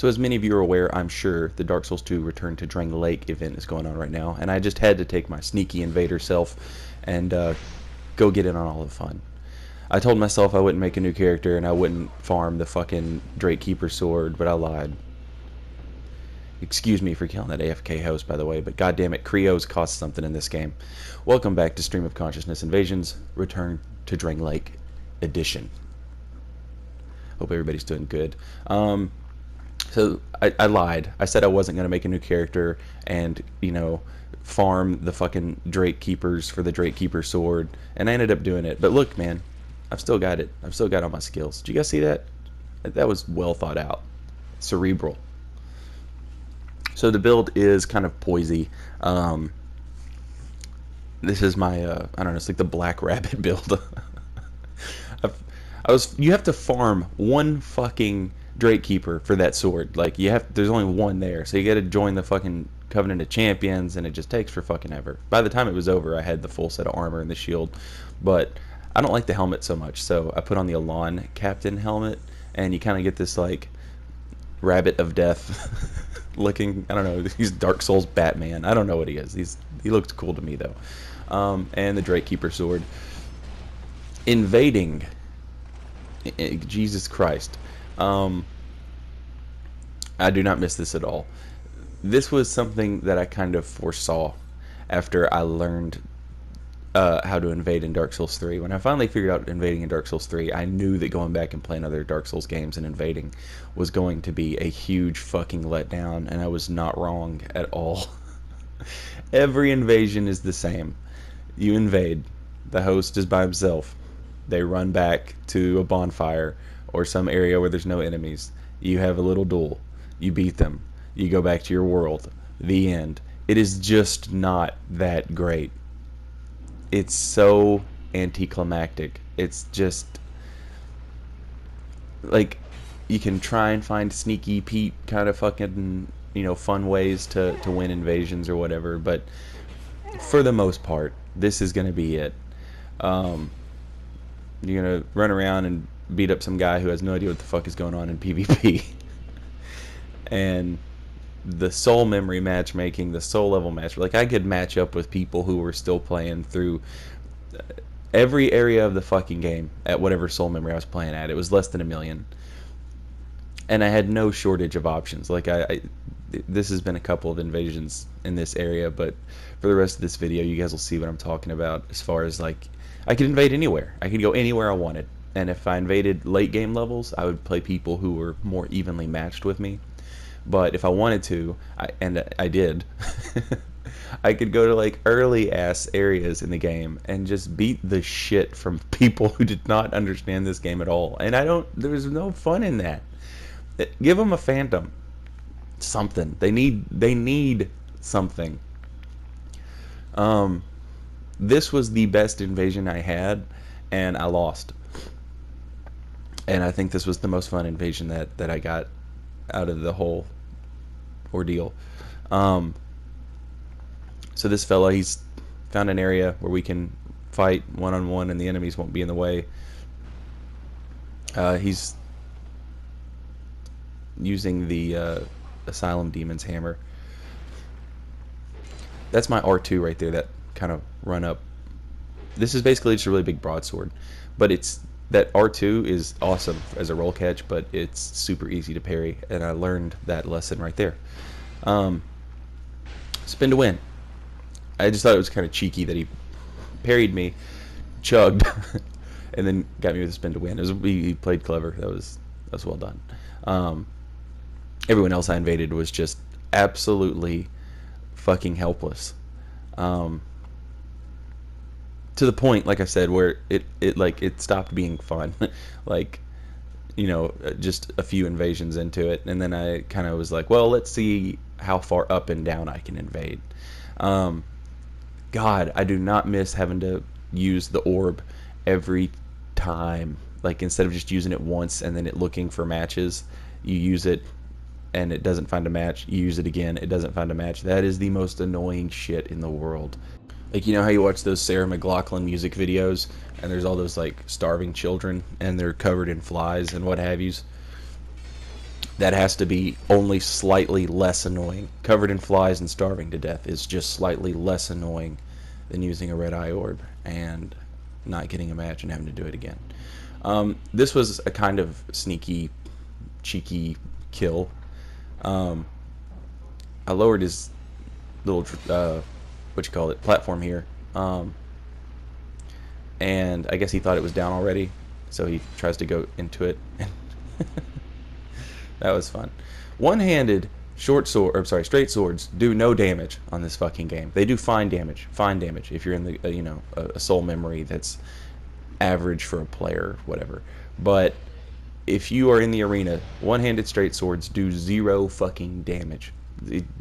So as many of you are aware, I'm sure, the Dark Souls 2 Return to Drangleic event is going on right now, and I just had to take my sneaky invader self and go get in on all the fun. I told myself I wouldn't make a new character and I wouldn't farm the fucking Drake Keeper sword, but I lied. Excuse me for killing that AFK host, by the way, but goddammit, Creos cost something in this game. Welcome back to Stream of Consciousness Invasions, Return to Drangleic Edition. Hope everybody's doing good. So I lied. I said I wasn't going to make a new character and, you know, farm the fucking Drake Keepers for the Drake Keeper sword, and I ended up doing it. But look, man, I've still got it. I've still got all my skills. Did you guys see that? That was well thought out. Cerebral. So the build is kind of poisy. This is my, I don't know, it's like the Black Rabbit build. You have to farm one fucking Drake Keeper for that sword. Like, there's only one there. So you gotta join the fucking Covenant of Champions, and it just takes for fucking ever. By the time it was over, I had the full set of armor and the shield. But I don't like the helmet so much, so I put on the Elan Captain helmet, and you kind of get this, like, Rabbit of Death looking, I don't know, he's Dark Souls Batman. I don't know what he is. He looks cool to me, though. And the Drake Keeper sword. Invading. Jesus Christ. I do not miss this at all. This was something that I kind of foresaw after I learned how to invade in Dark Souls 3. When I finally figured out invading in Dark Souls 3, I knew that going back and playing other Dark Souls games and invading was going to be a huge fucking letdown, and I was not wrong at all. Every invasion is the same. You invade. The host is by himself. They run back to a bonfire or some area where there's no enemies. You have a little duel. You beat them. You go back to your world. The end. It is just not that great. It's so anticlimactic. It's just like you can try and find sneaky Pete kind of fucking, you know, fun ways to win invasions or whatever, but for the most part, this is gonna be it. You're gonna run around and beat up some guy who has no idea what the fuck is going on in PvP. And the soul memory matchmaking, the soul level match, like I could match up with people who were still playing through every area of the fucking game at whatever soul memory I was playing at. It was less than 1 million. And I had no shortage of options. Like this has been a couple of invasions in this area, but for the rest of this video, you guys will see what I'm talking about as far as, like, I could invade anywhere. I could go anywhere I wanted. And if I invaded late game levels, I would play people who were more evenly matched with me. But if I wanted to, and I did, I could go to, like, early ass areas in the game and just beat the shit from people who did not understand this game at all. And there's no fun in that. Give them a Phantom. Something. They need something. This was the best invasion I had, and I lost. And I think this was the most fun invasion that I got out of the whole ordeal. So this fella, he's found an area where we can fight one-on-one and the enemies won't be in the way. He's using the Asylum Demon's hammer. That's my R2 right there, that kind of run up. This is basically just a really big broadsword, but that R2 is awesome as a roll catch, but it's super easy to parry, and I learned that lesson right there. Spin to win. I just thought it was kind of cheeky that he parried me, chugged, and then got me with a spin to win. He played clever. That was well done. Everyone else I invaded was just absolutely fucking helpless. To the point, like I said, where it stopped being fun. Like, you know, just a few invasions into it, and then I kind of was like, well, let's see how far up and down I can invade. God, I do not miss having to use the orb every time. Like, instead of just using it once and then it looking for matches, you use it and it doesn't find a match. You use it again, it doesn't find a match. That is the most annoying shit in the world. Like, you know how you watch those Sarah McLachlan music videos and there's all those, like, starving children and they're covered in flies and what have yous? that has to be only slightly less annoying. Covered in flies and starving to death is just slightly less annoying than using a red eye orb and not getting a match and having to do it again. This was a kind of sneaky, cheeky kill. I lowered his little, platform here. And I guess he thought it was down already, so he tries to go into it. That was fun. One-handed straight swords do no damage on this fucking game. They do fine damage if you're in the a soul memory that's average for a player, whatever. But if you are in the arena, one-handed straight swords do zero fucking damage.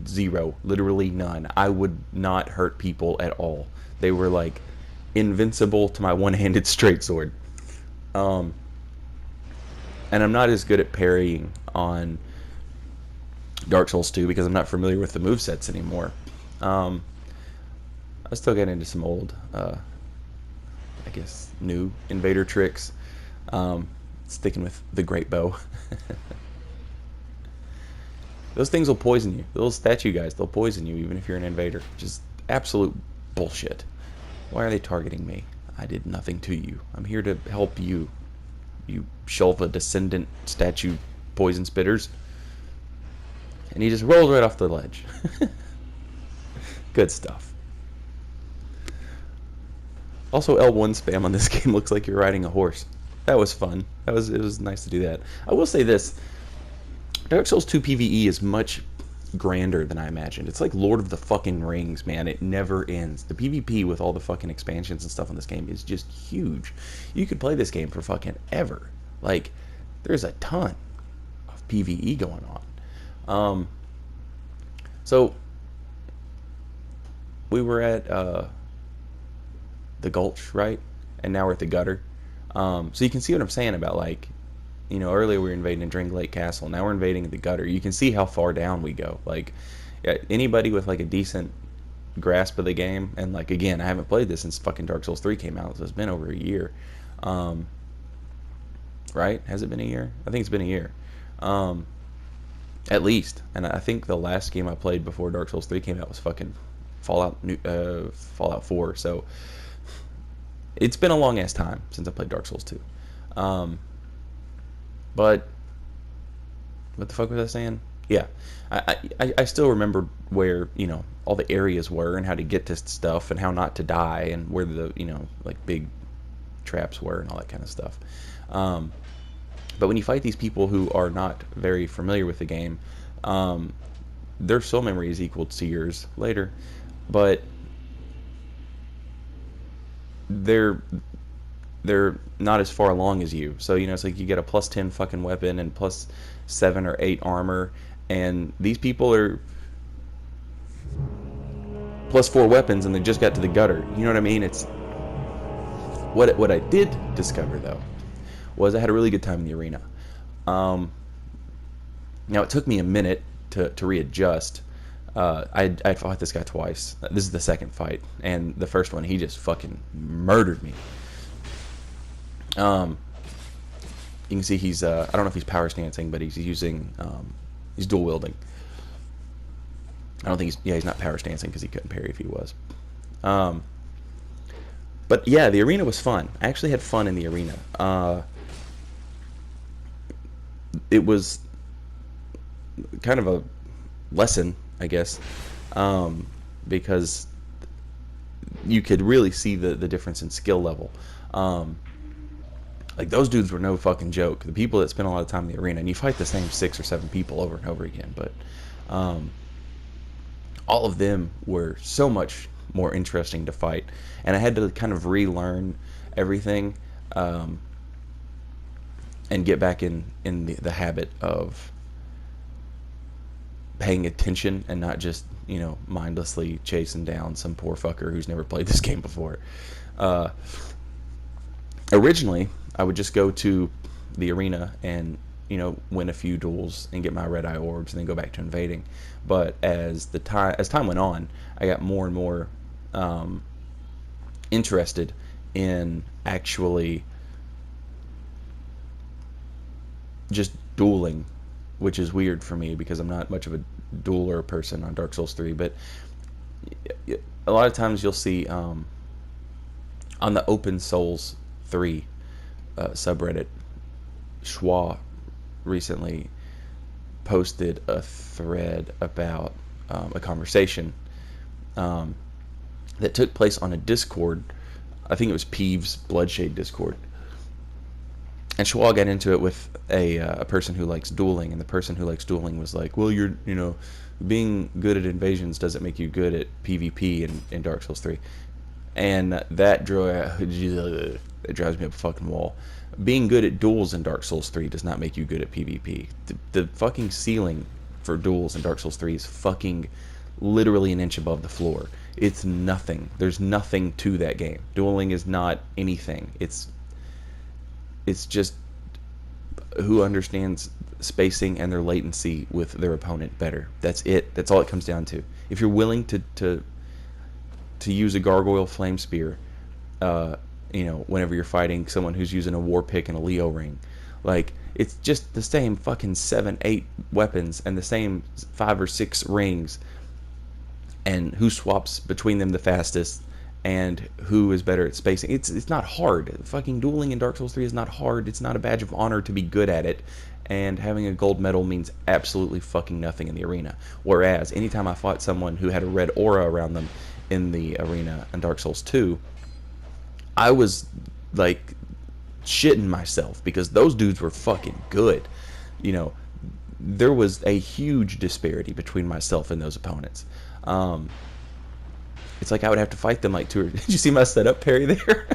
Zero, literally none. I would not hurt people at all. They were like invincible to my one-handed straight sword. And I'm not as good at parrying on Dark Souls 2 because I'm not familiar with the movesets anymore. I still get into some old, I guess, new invader tricks. Sticking with the great bow. Those things will poison you. The little statue guys, they'll poison you even if you're an invader. Just absolute bullshit. Why are they targeting me? I did nothing to you. I'm here to help you. You Shulva descendant statue poison spitters. And he just rolls right off the ledge. Good stuff. Also, L1 spam on this game looks like you're riding a horse. That was fun. It was nice to do that. I will say this. Dark Souls 2 PvE is much grander than I imagined. It's like Lord of the fucking Rings, man. It never ends. The PvP with all the fucking expansions and stuff on this game is just huge. You could play this game for fucking ever. Like, there's a ton of PvE going on. So we were at the Gulch, right? And now we're at the Gutter. So you can see what I'm saying about, like, earlier we were invading in Drangleic Castle. Now we're invading the Gutter. You can see how far down we go. Like, anybody with, like, a decent grasp of the game, and, like, again, I haven't played this since fucking Dark Souls 3 came out, so it's been over a year. Right? Has it been a year? I think it's been a year. At least. And I think the last game I played before Dark Souls 3 came out was fucking Fallout 4. So it's been a long ass time since I played Dark Souls 2. But what the fuck was I saying? Yeah, I still remember where all the areas were and how to get to stuff and how not to die and where the like big traps were and all that kind of stuff. But when you fight these people who are not very familiar with the game, their soul memory is equal to yours later, but they're not as far along as you. So it's like you get a plus 10 fucking weapon and plus 7 or 8 armor, and these people are plus 4 weapons and they just got to the Gutter. You know what I mean? It's what I did discover though was I had a really good time in the arena. Now it took me a minute to readjust. I fought this guy twice. This is the second fight, and the first one he just fucking murdered me. You can see he's I don't know if he's power stancing, but he's using he's dual wielding. I don't think he's not power stancing because he couldn't parry if he was. But yeah, the arena was fun. I actually had fun in the arena. It was kind of a lesson, I guess, because you could really see the difference in skill level. Like, those dudes were no fucking joke. The people that spend a lot of time in the arena, and you fight the same 6 or 7 people over and over again, but all of them were so much more interesting to fight, and I had to kind of relearn everything and get back in the habit of paying attention and not just mindlessly chasing down some poor fucker who's never played this game before. Originally I would just go to the arena and win a few duels and get my red eye orbs and then go back to invading. But as time went on, I got more and more interested in actually just dueling which is weird for me because I'm not much of a dueler person on Dark Souls 3. But a lot of times you'll see on the Open Souls 3 subreddit, Schwa recently posted a thread about a conversation that took place on a Discord. I think it was Peeves Bloodshade Discord. And Schwa got into it with a person who likes dueling, and the person who likes dueling was like, well, being good at invasions doesn't make you good at PvP in Dark Souls 3. And that drives me up a fucking wall. Being good at duels in Dark Souls 3 does not make you good at PvP. The fucking ceiling for duels in Dark Souls 3 is fucking literally an inch above the floor. It's nothing. There's nothing to that game. Dueling is not anything. It's just who understands spacing and their latency with their opponent better. That's it. That's all it comes down to. If you're willing to use a gargoyle flame spear, whenever you're fighting someone who's using a war pick and a Leo ring, like, it's just the same fucking 7-8 weapons and the same 5 or 6 rings, and who swaps between them the fastest and who is better at spacing. It's not hard. Fucking dueling in Dark Souls 3 is not hard. It's not a badge of honor to be good at it, and having a gold medal means absolutely fucking nothing in the arena. Whereas anytime I fought someone who had a red aura around them in the arena in Dark Souls 2, I was like shitting myself because those dudes were fucking good. There was a huge disparity between myself and those opponents. It's like I would have to fight them like 2 or... Did you see my setup parry there?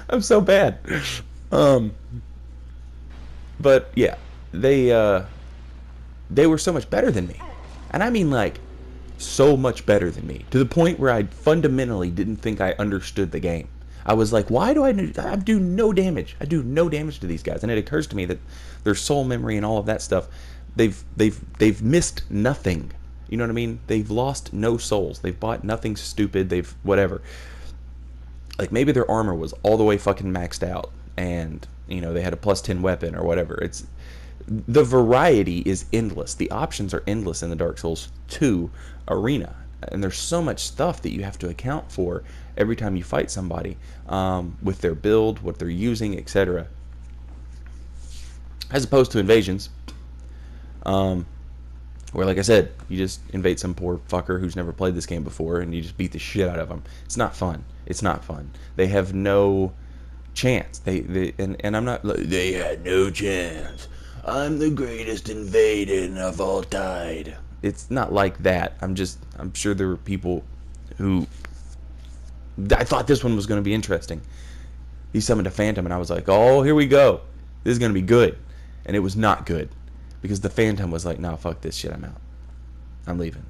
I'm so bad. But yeah, they were so much better than me. And I mean, like, so much better than me, to the point where I fundamentally didn't think I understood the game. I was like, why do I do no damage? I do no damage to these guys. And it occurs to me that their soul memory and all of that stuff, they've missed nothing. You know what I mean? They've lost no souls. They've bought nothing stupid. They've whatever. Like, maybe their armor was all the way fucking maxed out, and they had a +10 weapon or whatever. It's the variety is endless. The options are endless in the Dark Souls 2 arena, and there's so much stuff that you have to account for every time you fight somebody, with their build, what they're using, etc. As opposed to invasions, where, like I said, you just invade some poor fucker who's never played this game before, and you just beat the shit out of them. It's not fun. It's not fun. They have no chance. And I'm not. They had no chance. I'm the greatest invading of all time. It's not like that. I'm sure there were people who... I thought this one was going to be interesting. He summoned a phantom, and I was like, oh, here we go. This is going to be good. And it was not good. Because the phantom was like, nah, fuck this shit, I'm out. I'm leaving.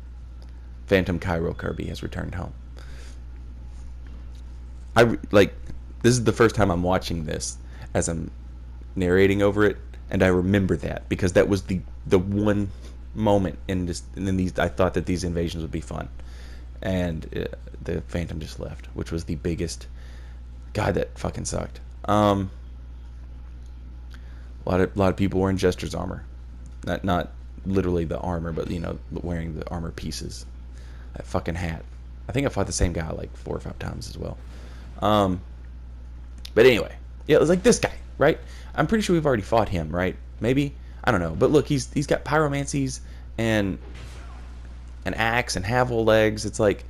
Phantom Cairo Kirby has returned home. This is the first time I'm watching this as I'm narrating over it, and I remember that because that was the one moment in these. I thought that these invasions would be fun, and the Phantom just left, which was the biggest. God, that fucking sucked. A lot of people wearing Jester's armor, not literally the armor, but wearing the armor pieces. That fucking hat. I think I fought the same guy like 4 or 5 times as well. But anyway, yeah, it was like this guy, right? I'm pretty sure we've already fought him, right? Maybe, I don't know. But look, he's got pyromancies and an axe and Havel legs. It's like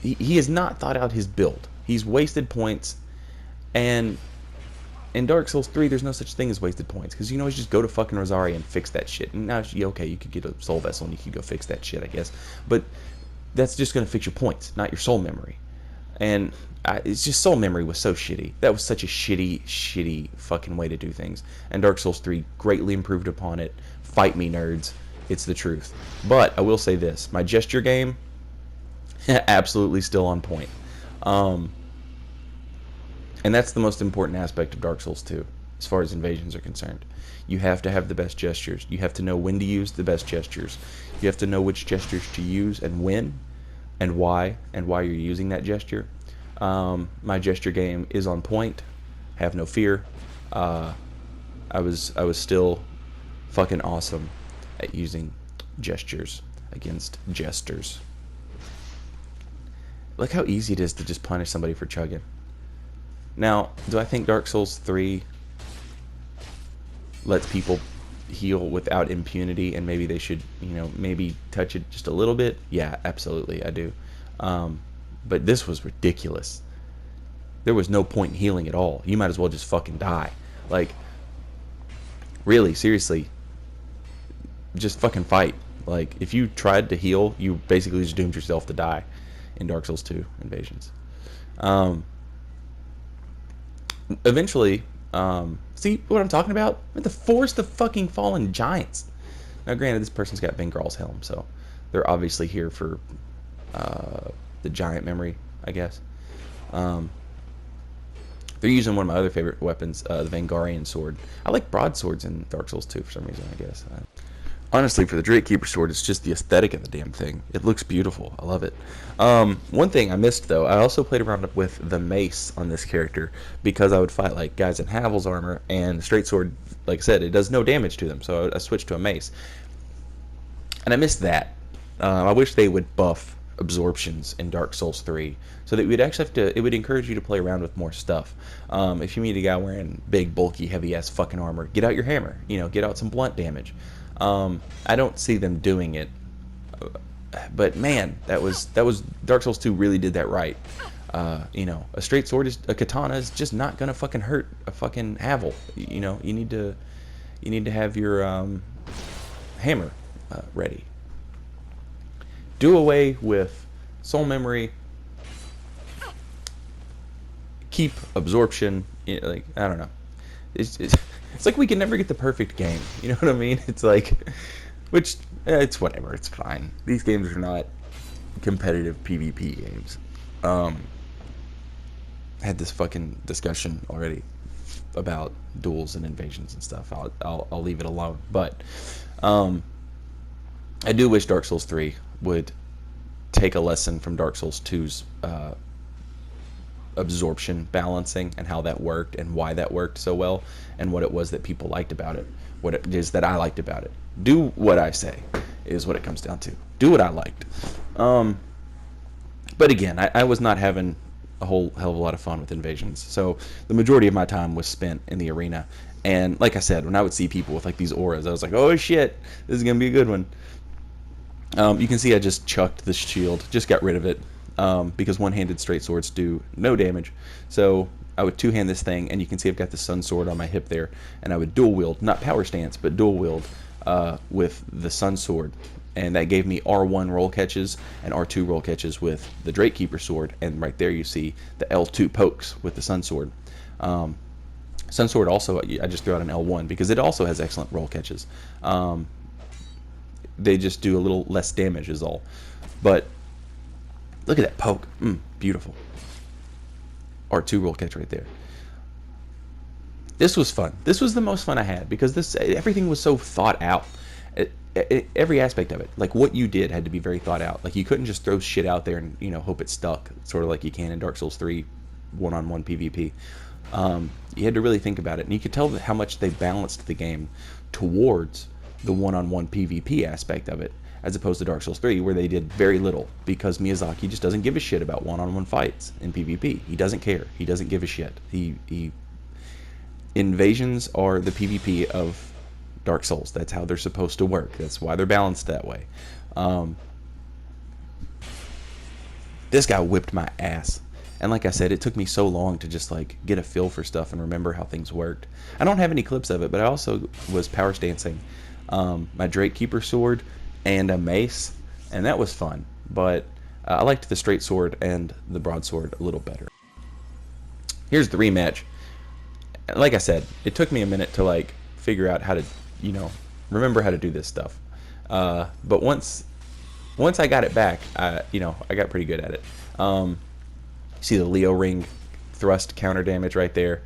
he has not thought out his build. He's wasted points, and in Dark Souls 3, there's no such thing as wasted points because you can always just go to fucking Rosaria and fix that shit. And now, okay, you could get a soul vessel and you could go fix that shit, I guess. But that's just gonna fix your points, not your soul memory. And it's just soul memory was so shitty. That was such a shitty fucking way to do things. And Dark Souls 3 greatly improved upon it. Fight me, nerds. It's the truth. But I will say this: my gesture game, absolutely still on point. And that's the most important aspect of Dark Souls 2, as far as invasions are concerned. You have to have the best gestures. You have to know when to use the best gestures. You have to know which gestures to use and when, and why you're using that gesture. My gesture game is on point. Have no fear. I was still fucking awesome at using gestures against jesters. Look how easy it is to just punish somebody for chugging. Now, do I think Dark Souls 3 lets people heal without impunity, and maybe they should, maybe touch it just a little bit? Yeah, absolutely, I do. But this was ridiculous. There was no point in healing at all. You might as well just fucking die. Like, really, seriously, just fucking fight. Like, if you tried to heal, you basically just doomed yourself to die in Dark Souls 2 Invasions. Eventually, see what I'm talking about? The Forest of fucking Fallen Giants. Now, granted, this person's got Bengral's helm, so they're obviously here for the giant memory, I guess. They're using one of my other favorite weapons, the Vangarian sword. I like broadswords in Dark Souls 2 for some reason, I guess. Honestly, for the Drake Keeper sword, it's just the aesthetic of the damn thing. It looks beautiful. I love it. One thing I missed, though, I also played around with the mace on this character because I would fight like guys in Havel's armor, and the straight sword, like I said, it does no damage to them, so I switched to a mace. And I missed that. I wish they would buff absorptions in Dark Souls 3 so that we'd actually have to, it would encourage you to play around with more stuff. If you meet a guy wearing big, bulky, heavy-ass fucking armor, get out your hammer, get out some blunt damage. I don't see them doing it, but man, that was Dark Souls 2 really did that right. A straight sword a katana is just not gonna fucking hurt a fucking Havel. You need to have your hammer ready. Do away with soul memory. Keep absorption. I don't know. It's like we can never get the perfect game. You know what I mean? It's like, which it's whatever. It's fine. These games are not competitive PvP games. I had this fucking discussion already about duels and invasions and stuff. I'll leave it alone. But I do wish Dark Souls 3 would take a lesson from Dark Souls 2's absorption balancing and how that worked and why that worked so well and what it was that people liked about it, what it is that I liked about it. Do what I say is what it comes down to. Do what I liked. But again, I was not having a whole hell of a lot of fun with Invasions, so the majority of my time was spent in the arena. And like I said, when I would see people with like these auras, I was like, oh shit, this is gonna be a good one. You can see I just chucked the shield, just got rid of it, because one-handed straight swords do no damage. So I would two-hand this thing, and you can see I've got the sun sword on my hip there, and I would dual wield, not power stance, but dual wield with the sun sword. And that gave me R1 roll catches and R2 roll catches with the Drake Keeper sword, and right there you see the L2 pokes with the sun sword. Sun sword also, I just threw out an L1 because it also has excellent roll catches. They just do a little less damage is all. But look at that poke. Beautiful. R2 roll catch right there. This was fun. This was the most fun I had because everything was so thought out. Every aspect of it, like what you did had to be very thought out. Like you couldn't just throw shit out there and hope it stuck, sort of like you can in Dark Souls 3 one-on-one PvP. You had to really think about it, and you could tell how much they balanced the game towards the one-on-one PvP aspect of it, as opposed to Dark Souls 3, where they did very little, because Miyazaki just doesn't give a shit about one-on-one fights in PvP. He doesn't care. He doesn't give a shit. Invasions are the PvP of Dark Souls. That's how they're supposed to work. That's why they're balanced that way. This guy whipped my ass. And like I said, it took me so long to just like get a feel for stuff and remember how things worked. I don't have any clips of it, but I also was power stancing my Drake Keeper sword and a mace, and that was fun. But I liked the straight sword and the broadsword a little better. Here's the rematch. Like I said, it took me a minute to like figure out how to, remember how to do this stuff. But once I got it back, I got pretty good at it. See the Leo ring thrust counter damage right there,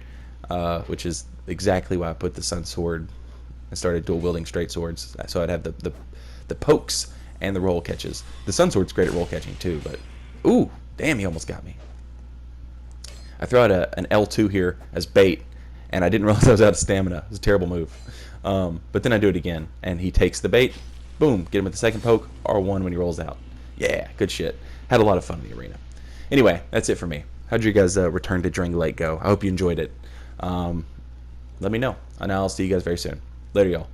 which is exactly why I put the sun sword and started dual wielding straight swords, so I'd have the pokes and the roll catches. The sun sword's great at roll catching too, but ooh, damn, he almost got me. I throw out an L2 here as bait, and I didn't realize I was out of stamina. It was a terrible move. But then I do it again, and he takes the bait. Boom, get him with the second poke. R1 when he rolls out. Yeah, good shit. Had a lot of fun in the arena. Anyway, that's it for me. How'd you guys return to Drangleic go? I hope you enjoyed it. Let me know, and I'll see you guys very soon. Later, y'all.